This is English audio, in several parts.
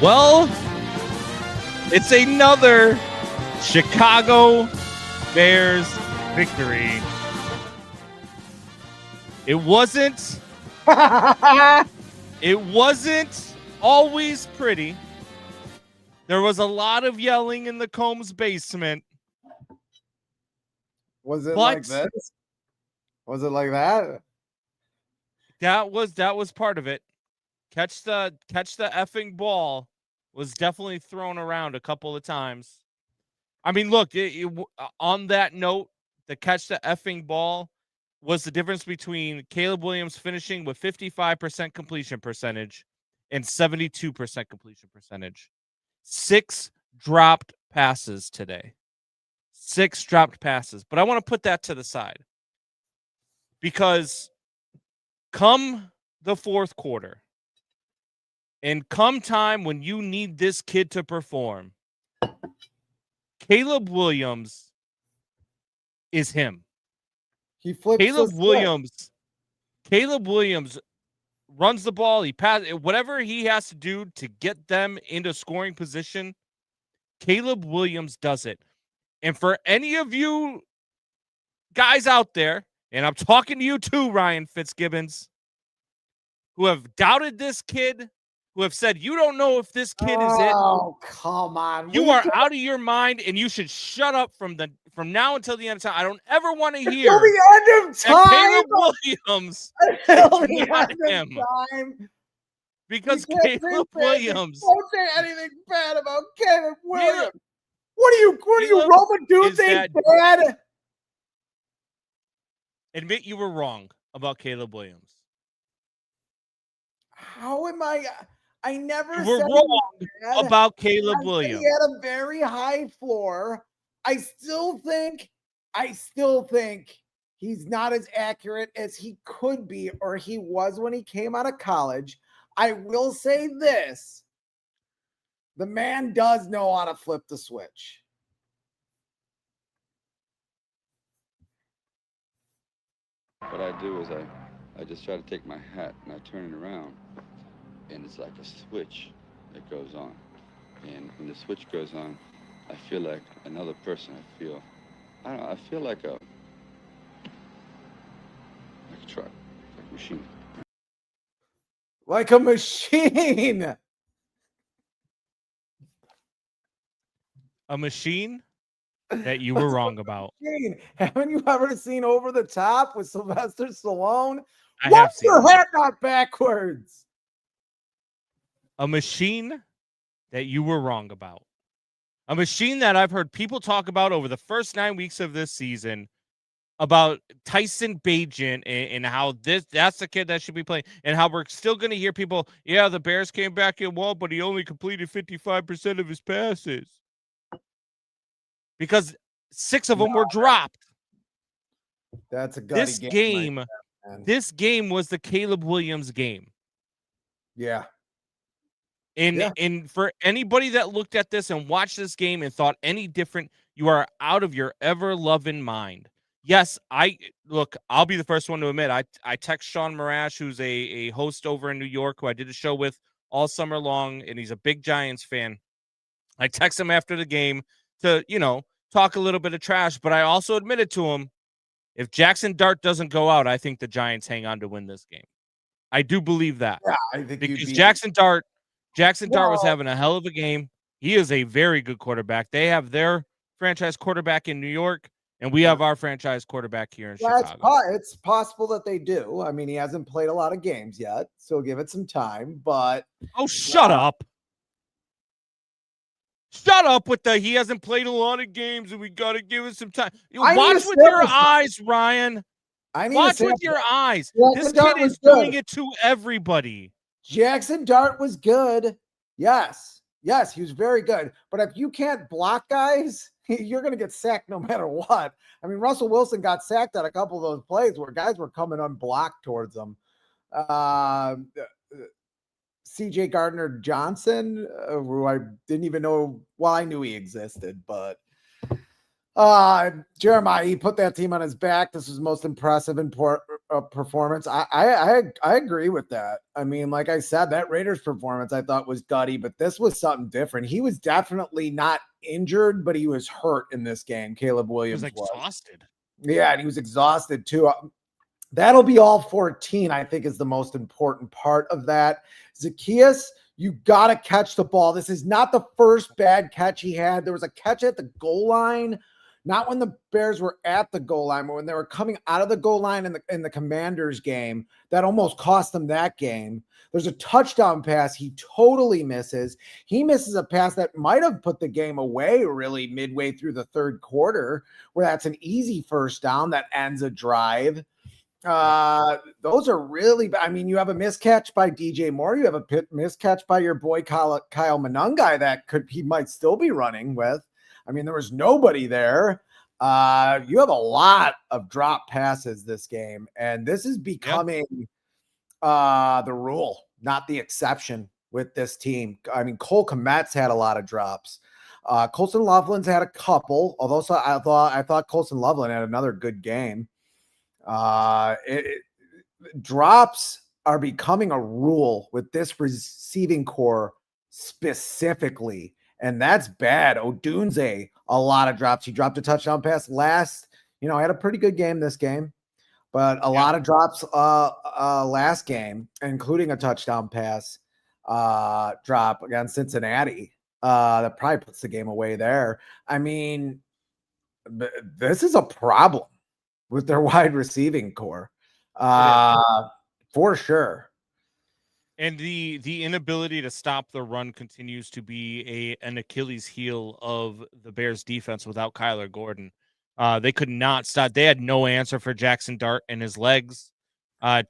Well, it's another Chicago Bears victory. It wasn't always pretty. There was a lot of yelling in the Combs basement. Was it like this? Was it like that? That was part of it. Catch the effing ball was definitely thrown around a couple of times. I mean, look, on that note, the catch the effing ball was the difference between Caleb Williams finishing with 55% completion percentage and 72% completion percentage. 6 dropped passes today. 6 dropped passes. But I want to put that to the side because come the fourth quarter and come time when you need this kid to perform, Caleb Williams is him. He flips Caleb Williams runs the ball. He passes whatever he has to do to get them into scoring position. Caleb Williams does it. And for any of you guys out there, and I'm talking to you too, Ryan Fitzgibbons, who have doubted this kid, who have said, you don't know if this kid is it. Oh, come on. You are out of your mind, and you should shut up from now until the end of time. I don't ever want to hear until the end of time. Caleb Williams Until the end of time. Because Caleb Williams. Don't say anything bad about Caleb Williams. What are you Roman dudes bad? Admit you were wrong about Caleb Williams. How am I? I never you were wrong about Caleb Williams. He had a very high floor. I still think he's not as accurate as he could be or he was when he came out of college. I will say this. The man does know how to flip the switch. What I do is I just try to take my hat and I turn it around, and it's like a switch that goes on. And when the switch goes on, I feel like another person. I feel like a truck, like a machine. Like a machine. A machine that you were wrong about. Haven't you ever seen Over the Top with Sylvester Stallone? I have seen your hat not backwards? A machine that you were wrong about. A machine that I've heard people talk about over the first 9 weeks of this season about Tyson Bagent and how that's the kid that should be playing, and how we're still going to hear people, yeah, the Bears came back and won, but he only completed 55% of his passes. Because 6 of them were dropped. That's a gutty game. This game was the Caleb Williams game. Yeah. And for anybody that looked at this and watched this game and thought any different, you are out of your ever-loving mind. Yes, I'll be the first one to admit, I text Sean Marash, who's a host over in New York, who I did a show with all summer long, and he's a big Giants fan. I text him after the game to, talk a little bit of trash, but I also admitted to him, if Jackson Dart doesn't go out, I think the Giants hang on to win this game. I do believe that. Yeah, I think because Jackson Dart was having a hell of a game. He is a very good quarterback. They have their franchise quarterback in New York, and we have our franchise quarterback here in Chicago. It's possible that they do. I mean, he hasn't played a lot of games yet, so give it some time. But shut up. Shut up with he hasn't played a lot of games and we got to give it some time. Watch with your eyes, Ryan. Watch with your eyes. This kid is doing it to everybody. Jackson Dart was good. Yes, he was very good. But if you can't block guys, you're going to get sacked no matter what. I mean, Russell Wilson got sacked on a couple of those plays where guys were coming unblocked towards him. CJ Gardner-Johnson, who I didn't even know. Well, I knew he existed, but Jeremiah, he put that team on his back. This was most impressive performance. I agree with that. I mean, like I said, that Raiders performance I thought was gutty, but this was something different. He was definitely not injured, but he was hurt in this game. Caleb He Williams was exhausted. Yeah, and he was exhausted too. That'll be all 14, I think, is the most important part of that. Zacchaeus, you got to catch the ball. This is not the first bad catch he had. There was a catch at the goal line, not when the Bears were at the goal line, but when they were coming out of the goal line in the Commanders game that almost cost them that game. There's a touchdown pass he totally misses. He misses a pass that might have put the game away really midway through the third quarter, where that's an easy first down that ends a drive. Those are really, I mean, you have a miscatch by DJ Moore. You have a miscatch by your boy Kyle Monungai that he might still be running with. I mean, there was nobody there. You have a lot of drop passes this game, and this is becoming the rule, not the exception with this team. I mean, Cole Kmet's had a lot of drops. Colson Loughlin's had a couple, although I thought Colson Loughlin had another good game. Drops are becoming a rule with this receiving core specifically, and that's bad. Odunze, a lot of drops. He dropped a touchdown pass had a pretty good game this game, but a lot of drops last game, including a touchdown pass drop against Cincinnati. That probably puts the game away there. I mean, this is a problem with their wide receiving core, for sure. And the inability to stop the run continues to be an Achilles heel of the Bears defense without Kyler Gordon. They could not stop. They had no answer for Jackson Dart and his legs.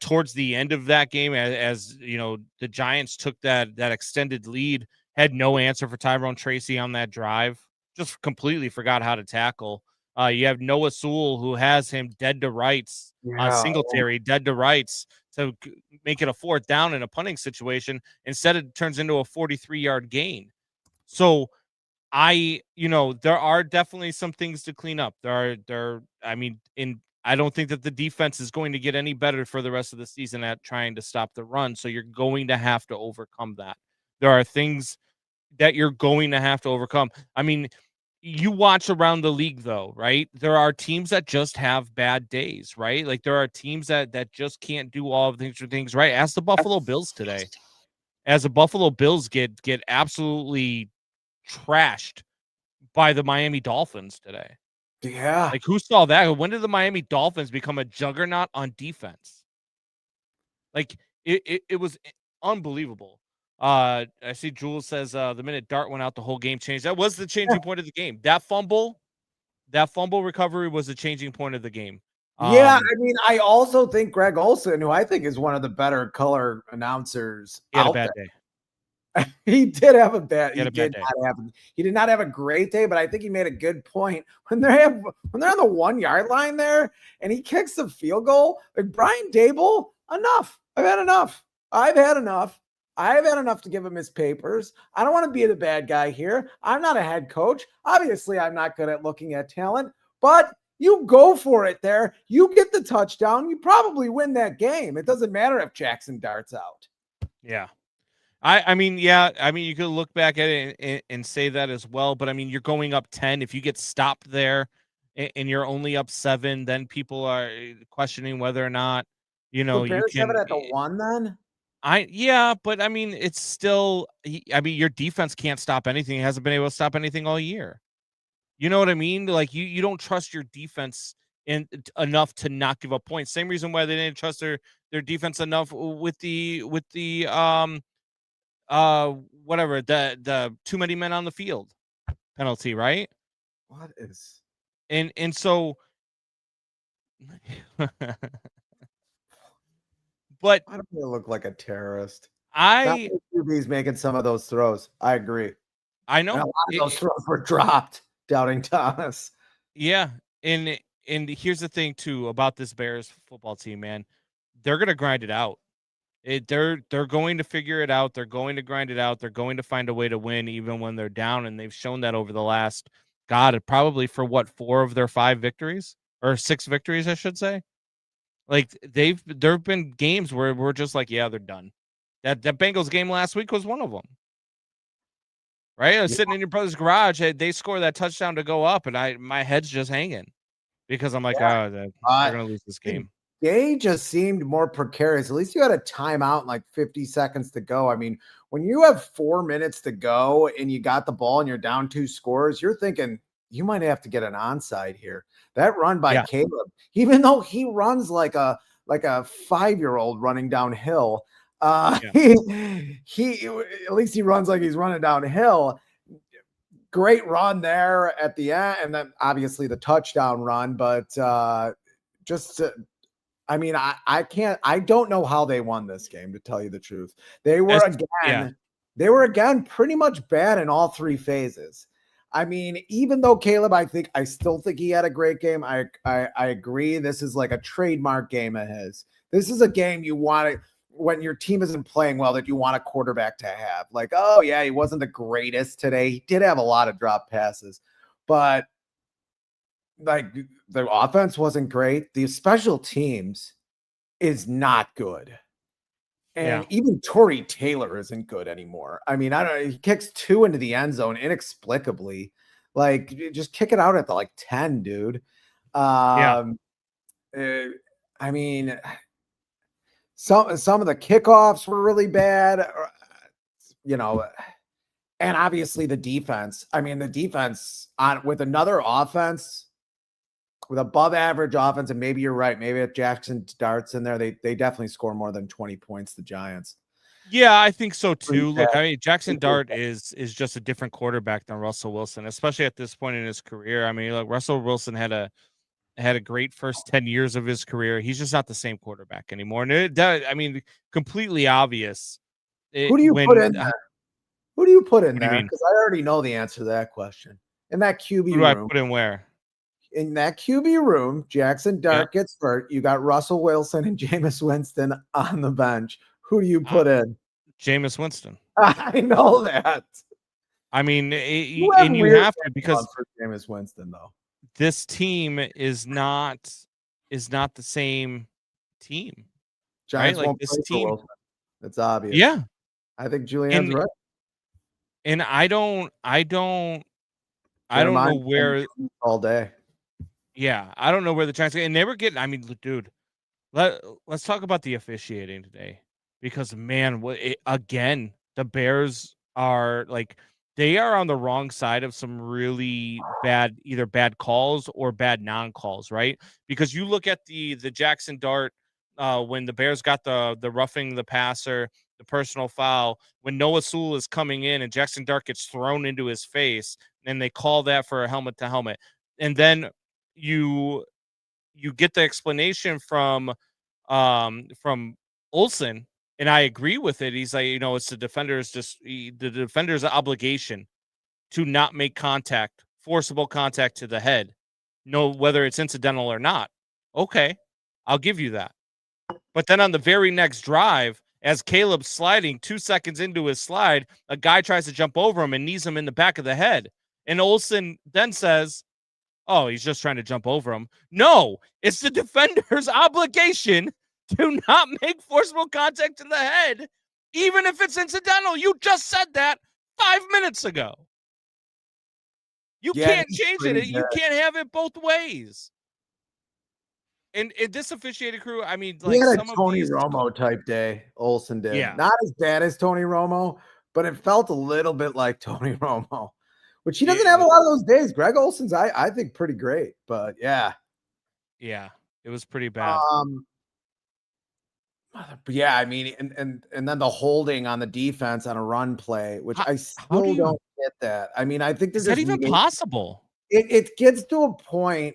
Towards the end of that game, as you know, the Giants took that extended lead, had no answer for Tyrone Tracy on that drive. Just completely forgot how to tackle. You have Noah Sewell, who has him dead to rights, Singletary dead to rights to make it a fourth down in a punting situation. Instead, it turns into a 43-yard gain. So there are definitely some things to clean up. I don't think that the defense is going to get any better for the rest of the season at trying to stop the run. So you're going to have to overcome that. There are things that you're going to have to overcome. I mean, you watch around the league though, right? There are teams that just have bad days, right? Like there are teams that just can't do all of things right. Ask the Buffalo Bills today. As the Buffalo Bills get absolutely trashed by the Miami Dolphins today. Yeah. Like who saw that? When did the Miami Dolphins become a juggernaut on defense? Like it was unbelievable. I see Jules says the minute Dart went out, the whole game changed. That was the changing point of the game. That fumble recovery was the changing point of the game. I mean, I also think Greg Olson, who I think is one of the better color announcers, he had a bad day. He did have a bad. He did not have a great day, but I think he made a good point when they're on the 1 yard line there, and he kicks the field goal. Like Brian Dable, enough. I've had enough. I've had enough to give him his papers. I don't want to be the bad guy here. I'm not a head coach. Obviously, I'm not good at looking at talent, but you go for it there. You get the touchdown. You probably win that game. It doesn't matter if Jackson Dart's out. Yeah. I mean, you could look back at it and say that as well, but I mean, you're going up 10. If you get stopped there and you're only up 7, then people are questioning whether or not, you Bears can have it at the 1 then. But I mean, it's still, your defense can't stop anything. It hasn't been able to stop anything all year. You know what I mean? Like you don't trust your defense enough to not give up points. Same reason why they didn't trust their defense enough with the whatever, the too many men on the field penalty, right? What is and so but I don't really look like a terrorist. QB's making some of those throws. I agree. I know and a lot of those throws were dropped. Doubting Thomas. Yeah, and here's the thing too about this Bears football team, man. They're gonna grind it out. They're going to figure it out. They're going to grind it out. They're going to find a way to win even when they're down, and they've shown that over the last, probably for 4 of their 5 victories or 6 victories, I should say. Like there've been games where we're just like, yeah, they're done. That Bengals game last week was one of them. Right? I was sitting in your brother's garage. They score that touchdown to go up, and my head's just hanging because I'm like, oh, they're gonna lose this game. They just seemed more precarious. At least you had a timeout and like 50 seconds to go. I mean, when you have 4 minutes to go and you got the ball and you're down 2 scores, you're thinking you might have to get an onside here. That run by Caleb, even though he runs like a 5-year-old running downhill, he at least he runs like he's running downhill. Great run there at the end, and then obviously the touchdown run, but I mean, I don't know how they won this game, to tell you the truth. They were again pretty much bad in all 3 phases. I mean, even though Caleb, I still think he had a great game. I agree. This is like a trademark game of his. This is a game you want to, when your team isn't playing well, that you want a quarterback to have. Like, oh yeah, he wasn't the greatest today. He did have a lot of drop passes, but like the offense wasn't great. The special teams is not good. And even Torrey Taylor isn't good anymore. I mean, I don't know. He kicks 2 into the end zone inexplicably. Like, just kick it out at the like 10, dude. I mean, some of the kickoffs were really bad, and obviously the defense. I mean, the defense with another offense, with above average offense, and maybe you're right. Maybe if Jackson Dart's in there, they definitely score more than 20 points, the Giants. Yeah, I think so too. Look, I mean, Jackson Dart is just a different quarterback than Russell Wilson, especially at this point in his career. I mean, look, Russell Wilson had a great first 10 years of his career. He's just not the same quarterback anymore. And I mean, completely obvious. Who do you put in there? Who do you put in there? Because I already know the answer to that question. In that QB room. Who do I put in where? In that QB room, Jackson Dart gets hurt. You got Russell Wilson and Jameis Winston on the bench. Who do you put in? Jameis Winston. I know that. I mean, you have to, because for Jameis Winston, though. This team is not the same team. Giants right? won't this play team. It's obvious. Yeah. I think Julian's right. And I don't know where all day. Yeah, I don't know where the Giants and they were getting. I mean, dude, let's talk about the officiating today, because man, again, the Bears are like, they are on the wrong side of some really either bad calls or bad non-calls, right? Because you look at the Jackson Dart when the Bears got the roughing the passer, the personal foul, when Noah Sewell is coming in and Jackson Dart gets thrown into his face, and they call that for a helmet to helmet, and then you get the explanation from Olsen, and I agree with it. He's like, it's the defender's obligation to not make contact, forcible contact to the head, whether it's incidental or not. Okay, I'll give you that. But then on the very next drive, as Caleb's sliding 2 seconds into his slide, a guy tries to jump over him and knees him in the back of the head. And Olsen then says, oh, he's just trying to jump over him. No, it's the defender's obligation to not make forcible contact to the head, even if it's incidental. You just said that 5 minutes ago. You can't change it. You can't have it both ways. And this officiating crew, I mean, like, he had a Tony Romo type day. Olsen did. Yeah. Not as bad as Tony Romo, but it felt a little bit like Tony Romo, which he doesn't have a lot of those days. Greg Olsen's, I think, pretty great, but yeah. Yeah, it was pretty bad. But yeah, I mean, and then the holding on the defense on a run play, which I still don't get that. I mean, I think is that even possible? It gets to a point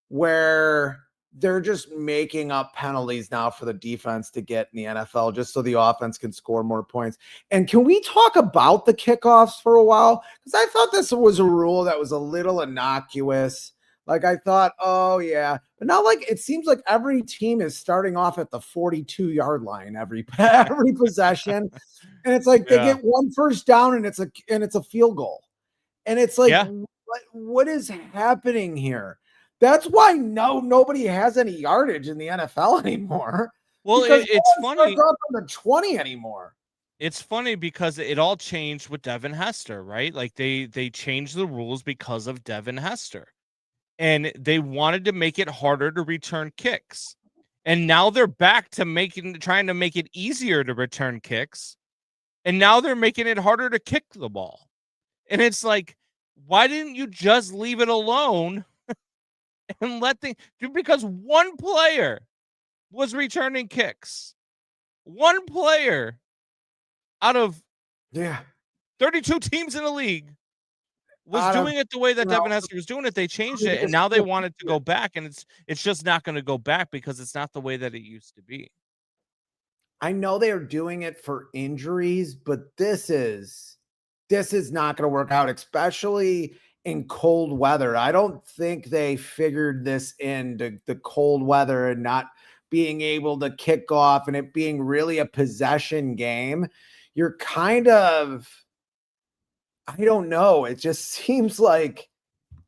where they're just making up penalties now for the defense to get in the NFL, just so the offense can score more points. And can we talk about the kickoffs for a while? Because I thought this was a rule that was a little innocuous. Like, I thought, oh yeah, but now, like, it seems like every team is starting off at the 42-yard line every possession, and it's like they get one first down and it's a field goal, and it's like, what is happening here? That's why nobody has any yardage in the NFL anymore. Well, Because it's no one funny. starts off from the 20 anymore. It's funny because it all changed with Devin Hester, right? Like they changed the rules because of Devin Hester. And they wanted to make it harder to return kicks. And now they're back to trying to make it easier to return kicks. And now they're making it harder to kick the ball. And it's like, why didn't you just leave it alone and because one player was returning kicks. One player out of 32 teams in the league was doing it the way that Devin Hester was doing it. They changed it, and now they want it to go back, and it's just not going to go back because it's not the way that it used to be. I know they are doing it for injuries, but this is not going to work out, especially in cold weather. I don't think they figured this into the cold weather and not being able to kick off and it being really a possession game. You're kind of, I don't know. It just seems like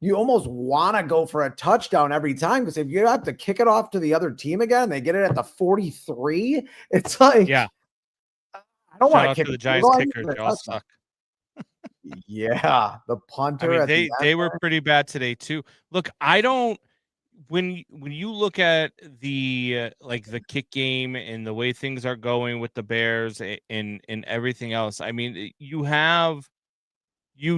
you almost want to go for a touchdown every time, because if you have to kick it off to the other team again, they get it at the 43. It's like, yeah, I don't want to kick the Giants kickers. They all suck. Yeah, the punter. I mean, they were pretty bad today too. Look, I don't. When you look at the like the kick game and the way things are going with the Bears and everything else, I mean, you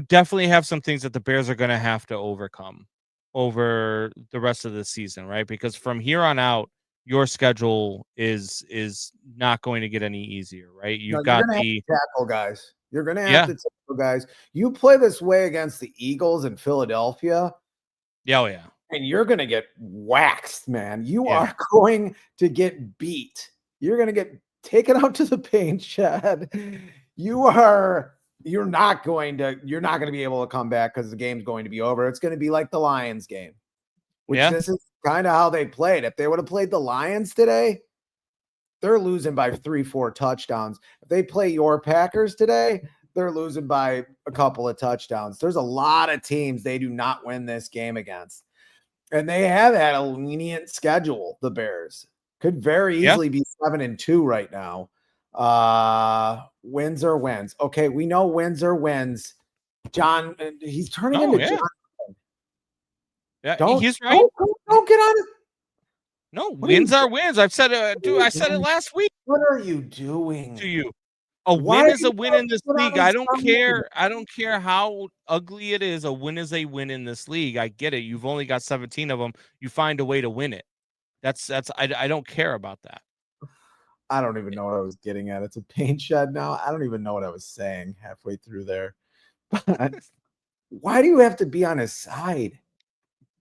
definitely have some things that the Bears are going to have to overcome over the rest of the season, right? Because from here on out, your schedule is not going to get any easier, right? You've got the tackle guys. You're going to have to tackle guys. You play this way against the Eagles in Philadelphia. Yeah, oh yeah. And you're going to get waxed, man. You are going to get beat. You're going to get taken out to the paint shed. You're not going to be able to come back because the game's going to be over. It's going to be like the Lions game, which this is kind of how they played. If they would have played the Lions today, they're losing by 3-4 touchdowns. If they play your Packers today, they're losing by a couple of touchdowns. There's a lot of teams they do not win this game against. And they have had a lenient schedule. The Bears could very easily be 7-2 right now. Wins or wins. Okay, we know wins or wins. John, he's turning into John. Yeah, he's right. Don't get on it. No, wins are wins. I've said it, dude. I said it last week. What are you doing to you? A win is a win in this league. I don't care. I don't care how ugly it is. A win is a win in this league. I get it. You've only got 17 of them. You find a way to win it. I don't care about that. I don't even know what I was getting at. It's a paint shed now. I don't even know what I was saying halfway through there. But why do you have to be on his side?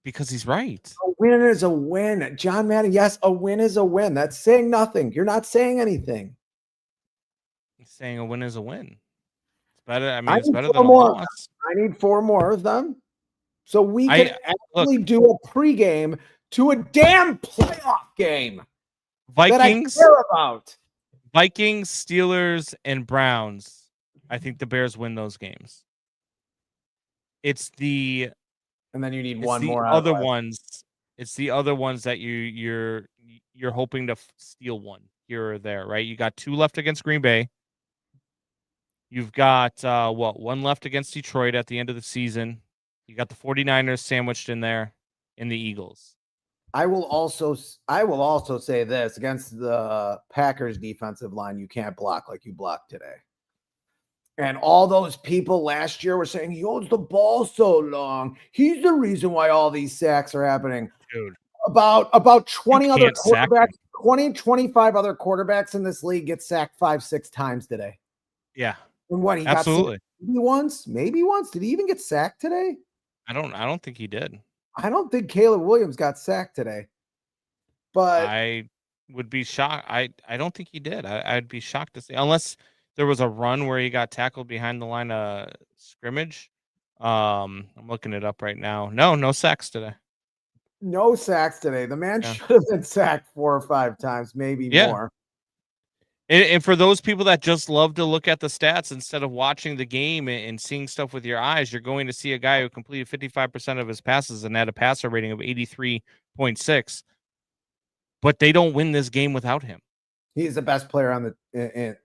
Because he's right. A win is a win. John Madden, yes, a win is a win. That's saying nothing. You're not saying anything. Saying a win is a win. It's better. I mean, it's better than a loss. I need 4 more of them, so we can actually do a pregame to a damn playoff game. Vikings, that I care about. Vikings, Steelers, and Browns. I think the Bears win those games. And then you need one more. Other ones. It's the other ones that you're hoping to steal one here or there, right? You got 2 left against Green Bay. You've got one left against Detroit at the end of the season. You got the 49ers sandwiched in there, and the Eagles. I will also say this against the Packers defensive line, you can't block like you blocked today. And all those people last year were saying he holds the ball so long. He's the reason why all these sacks are happening. Dude. About 20 other quarterbacks, 25 other quarterbacks in this league get sacked 5-6 times today. Yeah. And what he absolutely got maybe once. Did he even get sacked today? I don't think he did. I don't think Caleb Williams got sacked today. But I would be shocked. I don't think he did. I'd be shocked to see, unless there was a run where he got tackled behind the line of scrimmage. I'm looking it up right now. No sacks today. No sacks today. The man should have been sacked 4 or 5 times, maybe more. And for those people that just love to look at the stats instead of watching the game and seeing stuff with your eyes, you're going to see a guy who completed 55% of his passes and had a passer rating of 83.6. But they don't win this game without him. He's the best player on the Yeah.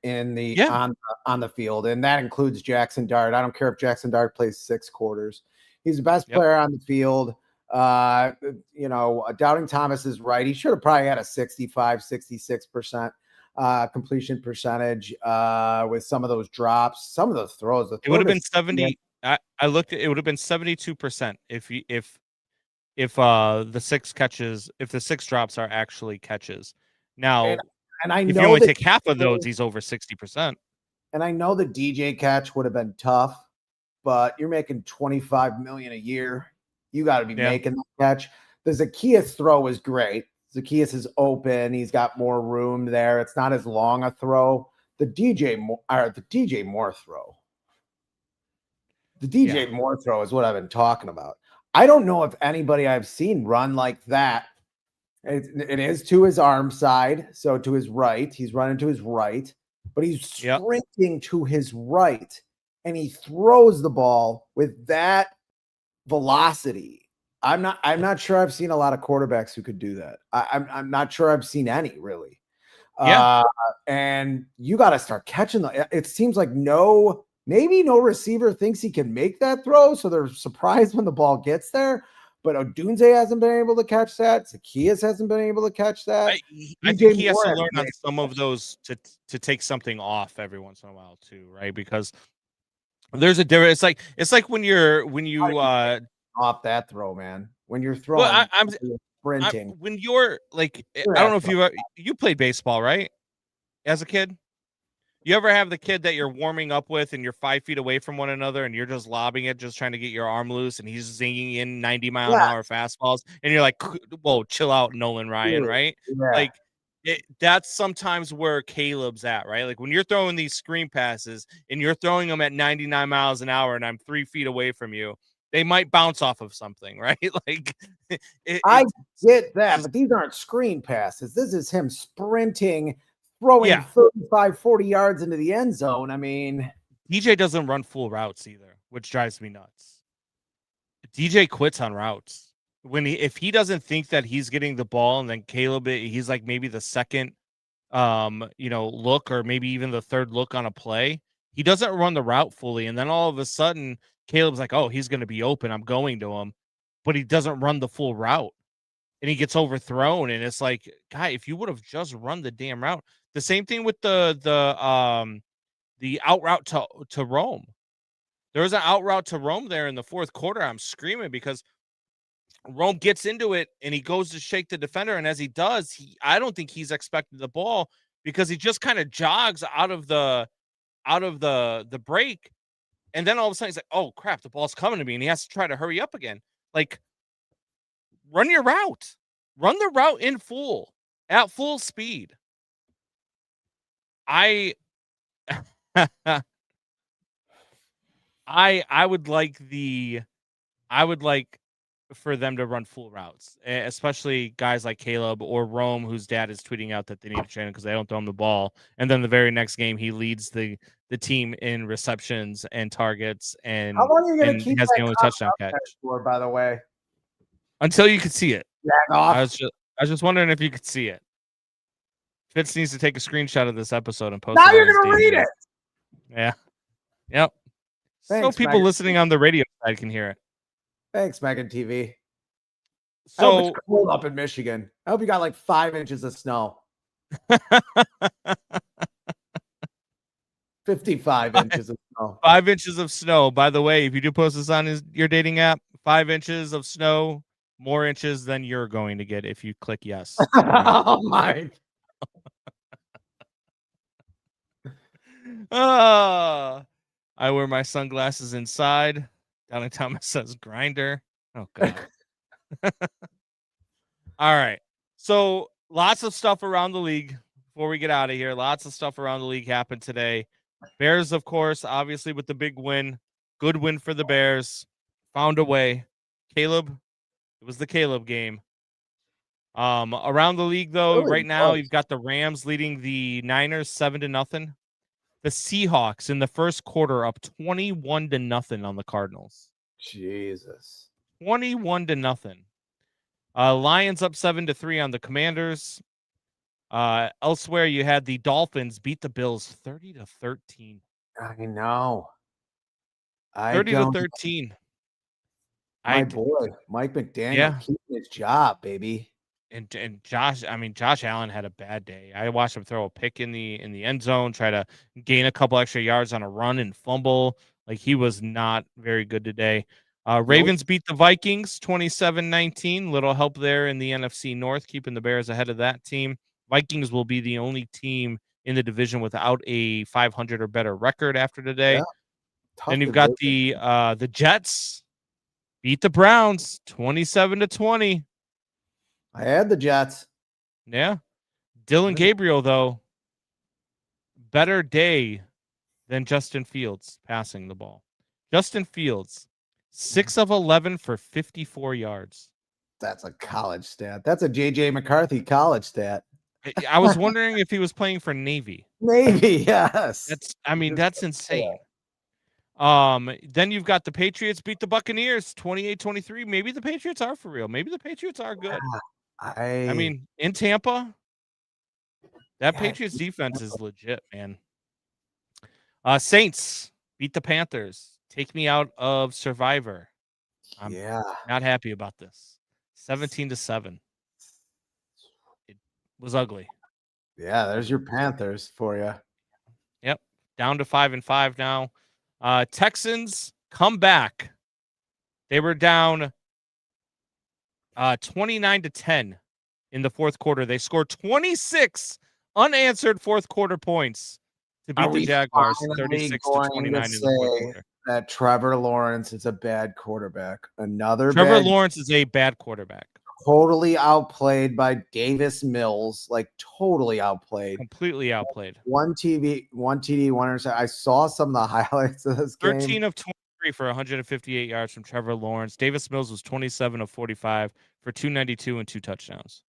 on the field, and that includes Jackson Dart. I don't care if Jackson Dart plays 6 quarters. He's the best Yep. player on the field. Doubting Thomas is right. He should have probably had a 65, 66% completion percentage with some of those drops, some of those throws. It would have been 70. I looked at it would have been 72% if the 6 catches, if the 6 drops are actually catches. Now, and I if know you only that take half of those, he's over 60%. And I know the DJ catch would have been tough, but you're making $25 million a year. You got to be making that catch. The Zacchaeus throw is great. Zacchaeus is open. He's got more room there. It's not as long a throw. The DJ Moore throw. The DJ Moore throw is what I've been talking about. I don't know if anybody I've seen run like that. It is to his arm side, so to his right. He's running to his right, but he's sprinting to his right, and he throws the ball with that velocity. I'm not sure I've seen a lot of quarterbacks who could do that. I'm not sure I've seen any really. And you got to start catching it seems like maybe no receiver thinks he can make that throw, so they're surprised when the ball gets there. But Odunze hasn't been able to catch that. Zacchaeus hasn't been able to catch that. I think he has to learn on some of those to take something off every once in a while too, right? Because there's a difference. It's like when you off that throw, man. When you're throwing, I'm sprinting. When you're like, I don't know if you played baseball, right? As a kid. You ever have the kid that you're warming up with and you're 5 feet away from one another and you're just lobbing it, just trying to get your arm loose, and he's zinging in 90-mile-an-hour fastballs, and you're like, whoa, chill out, Nolan Ryan, right? Yeah. Like that's sometimes where Caleb's at, right? Like when you're throwing these screen passes and you're throwing them at 99 miles an hour and I'm 3 feet away from you, they might bounce off of something, right? Like I get that, but these aren't screen passes. This is him sprinting, throwing 35, 40 yards into the end zone. I mean, DJ doesn't run full routes either, which drives me nuts. DJ quits on routes. If he doesn't think that he's getting the ball, and then Caleb, he's like maybe the second look, or maybe even the third look on a play, he doesn't run the route fully, and then all of a sudden Caleb's like, oh, he's going to be open, I'm going to him, but he doesn't run the full route, and he gets overthrown, and it's like, guy, if you would have just run the damn route. The same thing with the out route to Rome. There was an out route to Rome there in the fourth quarter. I'm screaming because Rome gets into it and he goes to shake the defender, and as he does, I don't think he's expected the ball, because he just kind of jogs out of the break, and then all of a sudden he's like, oh crap, the ball's coming to me, and he has to try to hurry up again. Like, run your route. Run the route in full, at full speed. I would like for them to run full routes, especially guys like Caleb or Rome, whose dad is tweeting out that they need to train him because they don't throw him the ball. And then the very next game, he leads the team in receptions and targets, and how long are you going to keep has the only touchdown catch for, by the way? Until you could see it. I was just wondering if you could see it. Fitz needs to take a screenshot of this episode and post now it. You're going to read it. Yeah. Yep. Thanks, so people Megan listening on the radio side can hear it. Thanks, Megan TV. So I hope it's cold up in Michigan. I hope you got like 5 inches of snow. 55 inches of snow. 5 inches of snow. By the way, if you do post this on your dating app, 5 inches of snow, more inches than you're going to get if you click yes. Oh my. I wear my sunglasses inside. Down Thomas says grinder. Oh god. All right. So lots of stuff around the league before we get out of here. Lots of stuff around the league happened today. Bears, of course, obviously with the big win. Good win for the Bears. Found a way. Caleb, it was the Caleb game. Around the league, though, Really right now was. you've got the Rams leading the Niners 7-0. The Seahawks in the first quarter up 21-0 on the Cardinals. Jesus. 21-0. Lions up 7-3 on the Commanders. Elsewhere, you had the Dolphins beat the Bills 30-13. I know. 30-13. My boy, Mike McDaniel, Yeah. keeping his job, baby. And Josh Allen had a bad day. I watched him throw a pick in the end zone, try to gain a couple extra yards on a run and fumble. Like, he was not very good today. Ravens beat the Vikings 27-19. Little help there in the NFC North, keeping the Bears ahead of that team. Vikings will be the only team in the division without a 500 or better record after today. Yeah. Tough Then you've got division. the Jets beat the Browns 27-20. I had the Jets. Yeah. Dylan Gabriel, though, better day than Justin Fields passing the ball. Justin Fields, 6 of 11 for 54 yards. That's a college stat. That's a JJ McCarthy college stat. I was wondering if he was playing for Navy. Maybe, yes. That's insane. Then you've got the Patriots beat the Buccaneers 28-23. Maybe the Patriots are for real. Maybe the Patriots are good. I mean, in Tampa, that Patriots defense is legit, man. Saints beat the Panthers. Take me out of Survivor. I'm not happy about this. 17-7. It was ugly. Yeah, there's your Panthers for you. Yep. Down to 5-5 now. Texans come back. They were down 29-10 in the fourth quarter. They scored 26 unanswered fourth quarter points to beat the Jaguars 36-29 in the fourth quarter. That Trevor Lawrence is a bad quarterback. Trevor Lawrence is a bad quarterback. Totally outplayed by Davis Mills. Like, totally outplayed. Completely outplayed. One TD, one interception. I saw some of the highlights of this game. 13 of 23 for 158 yards from Trevor Lawrence. Davis Mills was 27 of 45 for 292 and 2 touchdowns.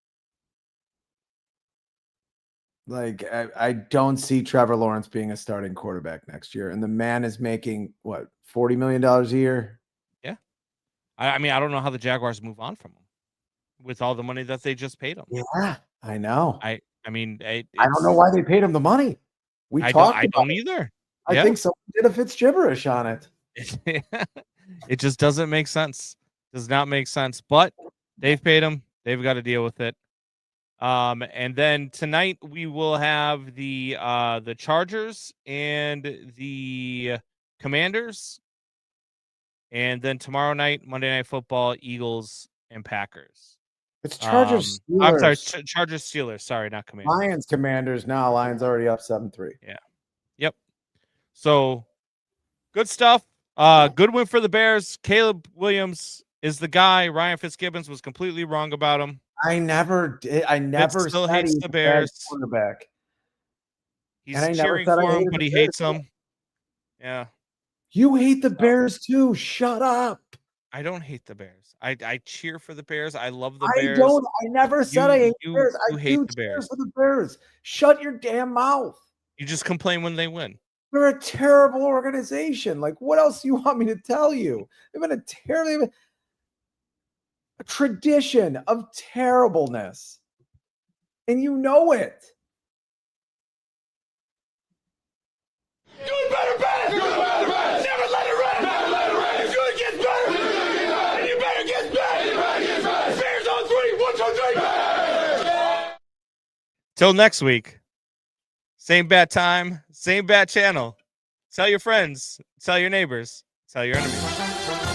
Like, I don't see Trevor Lawrence being a starting quarterback next year. And the man is making, what, $40 million a year? Yeah. I mean, I don't know how the Jaguars move on from him with all the money that they just paid him. Yeah, I know. I mean, I don't know why they paid him the money. I don't either. I think someone did a Fitzgibberish on it. It just doesn't make sense. Does not make sense. But they've paid him. They've got to deal with it. And then tonight we will have the Chargers and the Commanders. And then tomorrow night, Monday Night Football, Eagles and Packers. It's Chargers. I'm sorry, Chargers Steelers. Sorry, not Commanders. Lions Commanders now. Lions already up 7-3. Yeah. Yep. So good stuff. Good win for the Bears. Caleb Williams is the guy. Ryan Fitzgibbons was completely wrong about him. I never did. I never still said hates he's the a bad Bears. quarterback. He's cheering for him, but he hates them. Yeah. You hate the Bears too. Shut up. I don't hate the Bears. I cheer for the Bears. I love the Bears. I never said I hate the Bears. I hate do the Bears. cheer for the Bears. Shut your damn mouth. You just complain when they win. They're a terrible organization. Like, what else do you want me to tell you? They've been a tradition of terribleness. And you know it. Do it better, better. Do it better, better. Never let it rest. Never let it rest. Do it gets better. Do it gets better. And you better get better. You better get better. Bears on 3. 1, 2, 3. Bears. Till next week. Same bat time, same bat channel. Tell your friends, tell your neighbors, tell your enemies.